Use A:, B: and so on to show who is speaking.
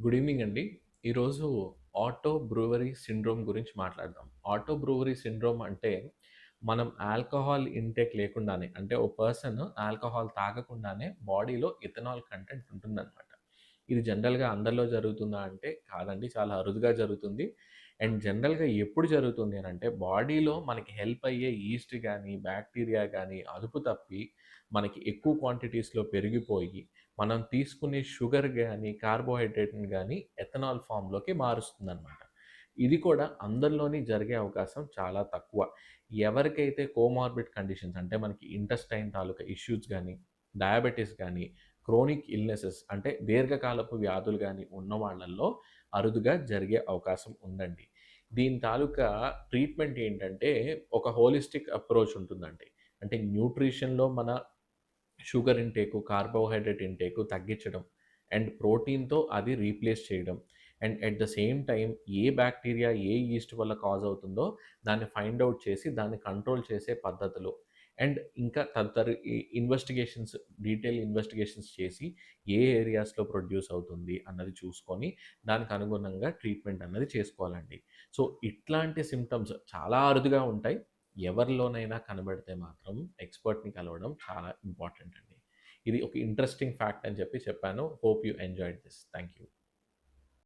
A: Good evening అండి. ఈరోజు auto brewery syndrome గురించి మాట్లాడదాం. ఆటో బ్రూవరీ సిండ్రోమ్ అంటే మనం ఆల్కహాల్ ఇంటేక్ లేకుండానే అంటే ఓ పర్సన్ ఆల్కహాల్ తాగకుండానే బాడీలో ఇథనాల్ కంటెంట్ ఉంటుందనమాట. ఇది జనరల్‌గా అందరిలో జరుగుతుందా అంటే కాదండి. చాలా అరుదుగా జరుగుతుంది. అండ్ జనరల్‌గా ఎప్పుడు జరుగుతుంది అనంటే బాడీలో మనకి హెల్ప్ అయ్యే ఈస్ట్ గాని, బాక్టీరియా గాని అదుపు తప్పి మనకి ఎక్కువ క్వాంటిటీస్‌లో పెరిగిపోయి మనం తీసుకునే షుగర్ గాని, కార్బోహైడ్రేట్‌ని గాని ఎథనాల్ ఫార్మ్‌లోకి మారుస్తుందనమాట. ఇది కూడా అందరిలోని జరిగే అవకాశం చాలా తక్కువ. ఎవరికైతే కోమార్బిడ్ కండిషన్స్ అంటే మనకి ఇంటెస్టైన్ తాలూకా ఇష్యూస్ గాని, డయాబెటిస్ గాని, క్రోనిక్ ఇల్‌నెసెస్ అంటే దీర్ఘకాలపు వ్యాధులు గాని ఉన్న వాళ్ళల్లో అరుదుగా జరిగే అవకాశం ఉందండి. దీని తాలూకా ట్రీట్మెంట్ ఏంటంటే ఒక హోలిస్టిక్ అప్రోచ్ ఉంటుందండి. అంటే న్యూట్రిషన్‌లో మన షుగర్ ఇంటేకు, కార్బోహైడ్రేట్ ఇంటేకు తగ్గించడం. అండ్ ప్రోటీన్‌తో అది రీప్లేస్ చేయడం. And at the same time A bacteria, A east వల్ల కాజ్ అవుతుందో దాన్ని ఫైండ్ ఔట్ చేసి దాన్ని కంట్రోల్ చేసే పద్ధతులు. అండ్ ఇంకా తదితర ఇన్వెస్టిగేషన్స్, డీటెయిల్ ఇన్వెస్టిగేషన్స్ చేసి ఏ ఏరియాస్‌లో ప్రొడ్యూస్ అవుతుంది అన్నది చూసుకొని దానికి అనుగుణంగా ట్రీట్మెంట్ అన్నది చేసుకోవాలండి. సో, ఇట్లాంటి సింప్టమ్స్ చాలా అరుదుగా ఉంటాయి. ఎవరిలోనైనా కనబడితే మాత్రం ఎక్స్‌పర్ట్‌ని కలవడం చాలా ఇంపార్టెంట్ అండి. ఇది ఒక ఇంట్రెస్టింగ్ ఫ్యాక్ట్ అని చెప్పి చెప్పాను. Hope you enjoyed this. Thank you.